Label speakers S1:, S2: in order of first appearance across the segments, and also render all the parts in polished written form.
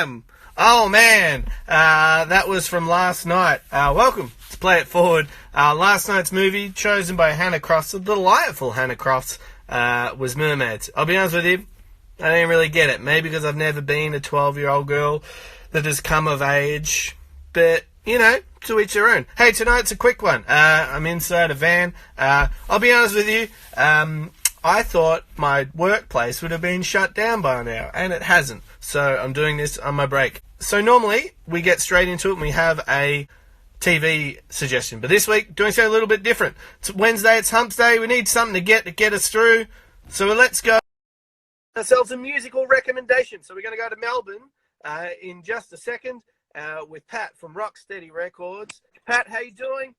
S1: Damn! Oh man, that was from last night. Welcome to Play It Forward. Last night's movie, chosen by Hannah Crofts, the delightful Hannah Crofts, was Mermaids. I'll be honest with you, I didn't really get it. Maybe because I've never been a 12-year-old girl that has come of age. But, you know, to each their own. Hey, tonight's a quick one. I'm inside a van. I'll be honest with you, I thought my workplace would have been shut down by now, and it hasn't. So I'm doing this on my break. So normally, we get straight into it and we have a TV suggestion. But this week, doing something a little bit different. It's Wednesday, it's Hump Day. We need something to get us through. So let's go ourselves a musical recommendation. So we're going to go to Melbourne in just a second with Pat from Rocksteady Records. Pat, how you doing?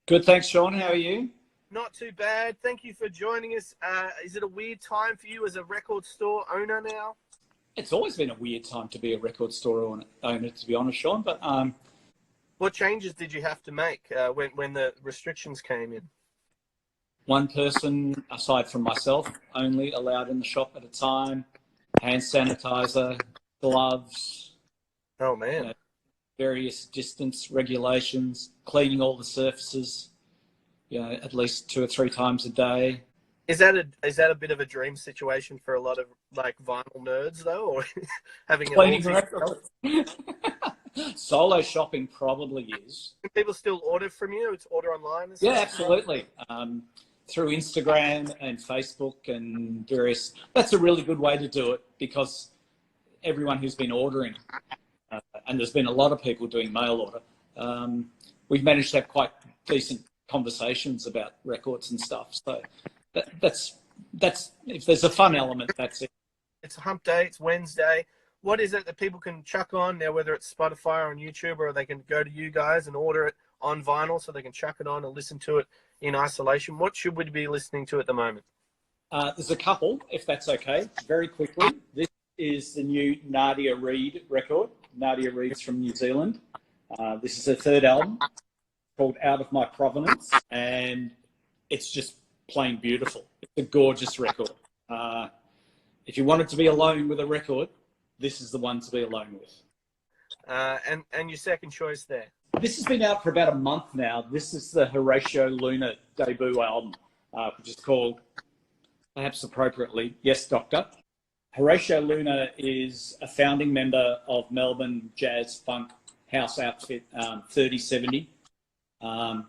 S2: Good, thanks, Sean. How are you?
S1: Not too bad. Thank you for joining us. Is it a weird time for you as a record store owner now?
S2: It's always been a weird time to be a record store owner, to be honest, Sean. But
S1: what changes did you have to make when the restrictions came in?
S2: One person, aside from myself, only allowed in the shop at a time. Hand sanitizer, gloves.
S1: Oh, man.
S2: Various distance regulations, cleaning all the surfaces, at least 2 or 3 times a day.
S1: Is that a bit of a dream situation for a lot of like vinyl nerds though, or having it all to
S2: Solo shopping probably is.
S1: Can people still order from you? It's order online and
S2: stuff? Yeah, absolutely. Through Instagram and Facebook and various. That's a really good way to do it because everyone who's been ordering, and there's been a lot of people doing mail order. We've managed to have quite decent conversations about records and stuff. So that's if there's a fun element, that's it.
S1: It's a hump day. It's Wednesday. What is it that people can chuck on now, whether it's Spotify or on YouTube, or they can go to you guys and order it on vinyl so they can chuck it on and listen to it in isolation? What should we be listening to at the moment?
S2: There's a couple, if that's okay. Very quickly, this is the new Nadia Reid record. Nadia Reid's from New Zealand. This is her third album called Out of My Provenance, and it's just plain beautiful. It's a gorgeous record. If you wanted to be alone with a record, this is the one to be alone with.
S1: And your second choice there?
S2: This has been out for about a month now. This is the Horatio Luna debut album, which is called, perhaps appropriately, Yes Doctor. Horatio Luna is a founding member of Melbourne jazz funk house outfit 3070.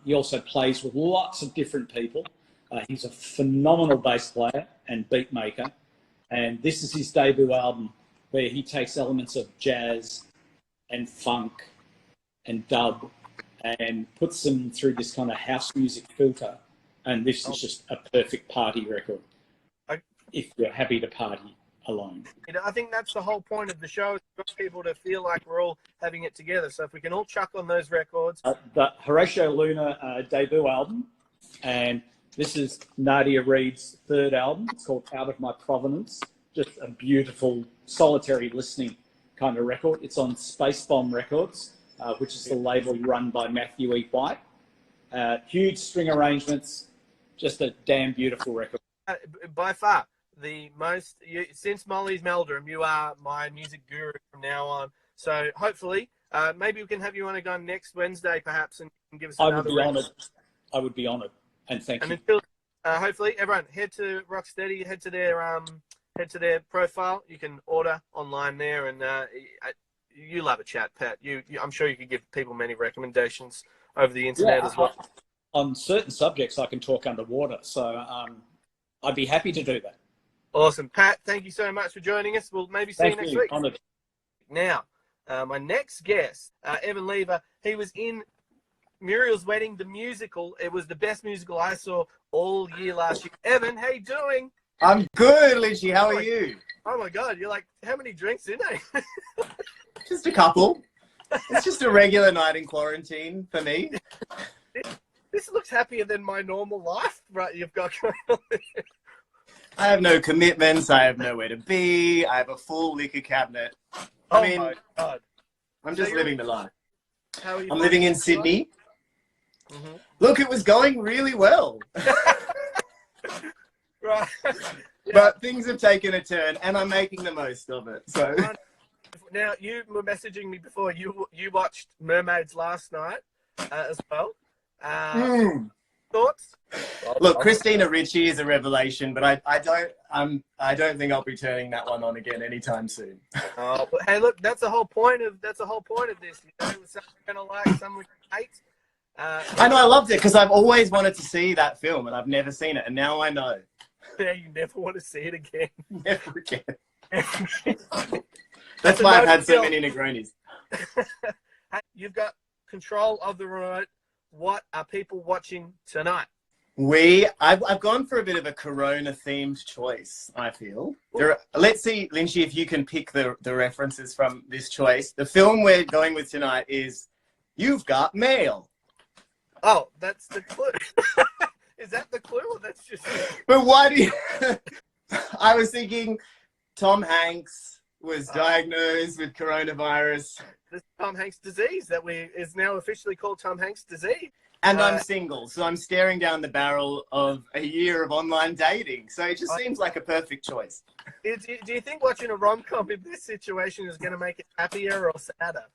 S2: He also plays with lots of different people. He's a phenomenal bass player and beat maker. And this is his debut album where he takes elements of jazz and funk and dub and puts them through this kind of house music filter. And this is just a perfect party record if you're happy to party alone.
S1: I think that's the whole point of the show, is for people to feel like we're all having it together. So if we can all chuck on those records.
S2: The Horatio Luna debut album, and this is Nadia Reid's third album. It's called Out of My Provenance. Just a beautiful, solitary listening kind of record. It's on Space Bomb Records, which is the label run by Matthew E. White. Huge string arrangements, just a damn beautiful record.
S1: By far, the most, since Molly's Meldrum, you are my music guru from now on. So hopefully, maybe we can have you on again next Wednesday, perhaps, and give us another.
S2: I would be honoured, and thank you.
S1: Until, hopefully, everyone head to Rocksteady, head to their profile. You can order online there, and you love a chat, Pat. I'm sure you could give people many recommendations over the internet as well.
S2: On certain subjects, I can talk underwater, so I'd be happy to do that.
S1: Awesome. Pat, thank you so much for joining us. We'll maybe see you next week.
S2: Honoured.
S1: Now, my next guest, Evan Lever, he was in Muriels Wedding The Musical. It was the best musical I saw all year last year. Evan, how you doing?
S3: I'm good, Lynchy. How are you?
S1: Oh, my God. You're like, how many drinks in there?
S3: Just a couple. It's just a regular night in quarantine for me.
S1: This looks happier than my normal life, right? You've got going on there.
S3: I have no commitments. I have nowhere to be. I have a full liquor cabinet.
S1: My God.
S3: I'm just living the life.
S1: How are you?
S3: I'm living in Sydney.
S1: Mm-hmm.
S3: Look, it was going really well.
S1: Right.
S3: But things have taken a turn, and I'm making the most of it. So
S1: Now, you were messaging me before. You watched Mermaids last night as well. Thoughts?
S3: Look, Christina Ricci is a revelation, but I don't think I'll be turning that one on again anytime soon.
S1: Oh, but hey, look, that's the whole point of this. You know, some are gonna like, some are gonna hate.
S3: I know, I loved it because I've always wanted to see that film and I've never seen it, and now I know.
S1: Yeah, you never want to see it again.
S3: Never again. That's why I've had so many Negronis.
S1: Hey, you've got control of the remote. What are people watching tonight?
S3: I've gone for a bit of a Corona-themed choice, I feel. Let's see, Lynchy, if you can pick the references from this choice. The film we're going with tonight is You've Got Mail.
S1: Oh, that's the clue. Is that the clue, or that's just...
S3: But why do you... I was thinking Tom Hanks was diagnosed with coronavirus.
S1: This Tom Hanks disease that is now officially called Tom Hanks disease.
S3: And I'm single, so I'm staring down the barrel of a year of online dating. So it just seems like a perfect choice.
S1: Do you think watching a rom-com in this situation is going to make it happier or sadder?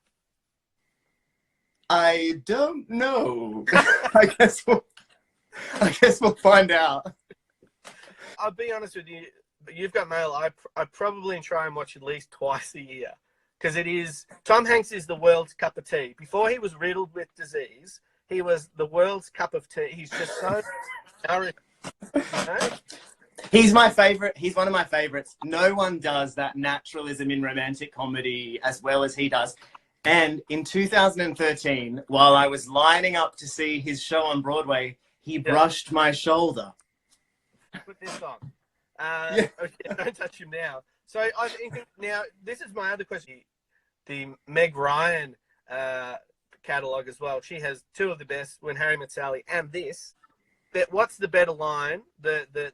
S3: I don't know. I guess we'll find out.
S1: I'll be honest with you. You've Got Mail. I probably try and watch at least twice a year because Tom Hanks is the world's cup of tea. Before he was riddled with disease, he was the world's cup of tea. He's just so nourishing. You know?
S3: He's my favorite. He's one of my favorites. No one does that naturalism in romantic comedy as well as he does. And in 2013, while I was lining up to see his show on Broadway, he brushed my shoulder.
S1: Put this on. Okay, don't touch him now. So I think now this is my other question. The Meg Ryan catalogue as well. She has two of the best, When Harry Met Sally and this. But what's the better line? The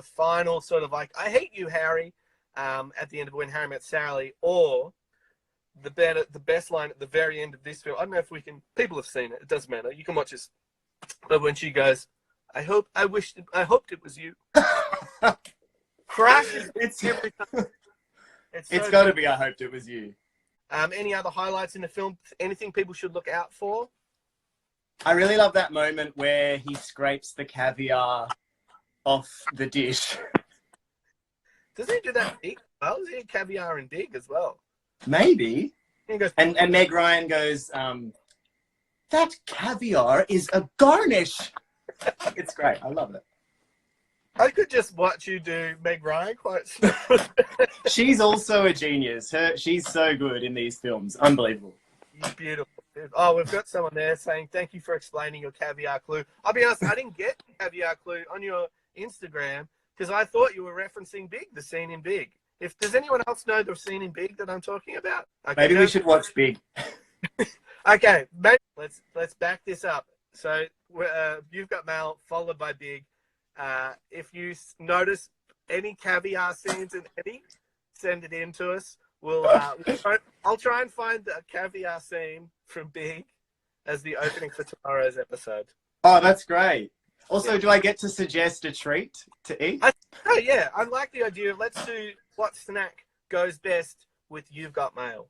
S1: final sort of like, I hate you, Harry, at the end of When Harry Met Sally, or the best line at the very end of this film. I don't know if people have seen it. It doesn't matter. You can watch this. But when she goes, I hoped it was you. Crashes every time.
S3: It's got to be I hoped it was you.
S1: Any other highlights in the film? Anything people should look out for?
S3: I really love that moment where he scrapes the caviar off the dish.
S1: Does he do that in Big? Well, does he eat caviar in Big as well?
S3: Maybe.
S1: He goes,
S3: and Meg Ryan goes, that caviar is a garnish. It's great. I love it.
S1: I could just watch you do Meg Ryan quite.
S3: She's also a genius. She's so good in these films. Unbelievable.
S1: Beautiful. Oh, we've got someone there saying, thank you for explaining your caviar clue. I'll be honest, I didn't get the caviar clue on your Instagram because I thought you were referencing Big, the scene in Big. Does anyone else know the scene in Big that I'm talking about? Okay,
S3: maybe we should watch Big.
S1: Okay, maybe let's back this up. So You've Got Mail followed by Big. If you notice any caviar scenes in any, send it in to us. I'll try and find a caviar scene from Big as the opening for tomorrow's episode.
S3: Oh, that's great. Also, do I get to suggest a treat to eat?
S1: Yeah, I like the idea of let's do what snack goes best with You've Got Mail.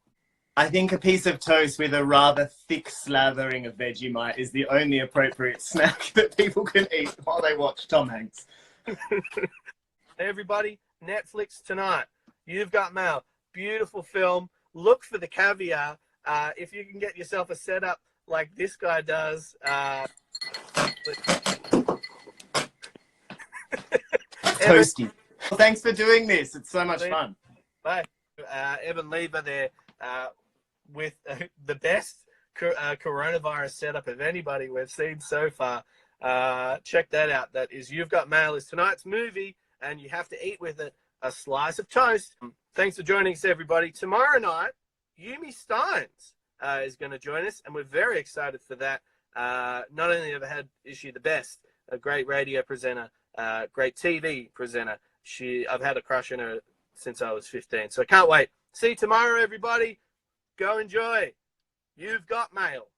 S3: I think a piece of toast with a rather thick slathering of Vegemite is the only appropriate snack that people can eat while they watch Tom Hanks.
S1: Hey everybody, Netflix tonight. You've Got Mail. Beautiful film. Look for the caviar. If you can get yourself a setup like this guy does.
S3: Toasty. Well, thanks for doing this. It's so much fun.
S1: Bye. Evan Lever there with the best coronavirus setup of anybody we've seen so far. Check that out. That is You've Got Mail is tonight's movie, and you have to eat with it a slice of toast. Thanks for joining us, everybody. Tomorrow night, Yumi Steins is going to join us, and we're very excited for that. Not only is she the best, a great radio presenter, great TV presenter. I've had a crush on her since I was 15, so I can't wait. See you tomorrow, everybody. Go enjoy. You've Got Mail.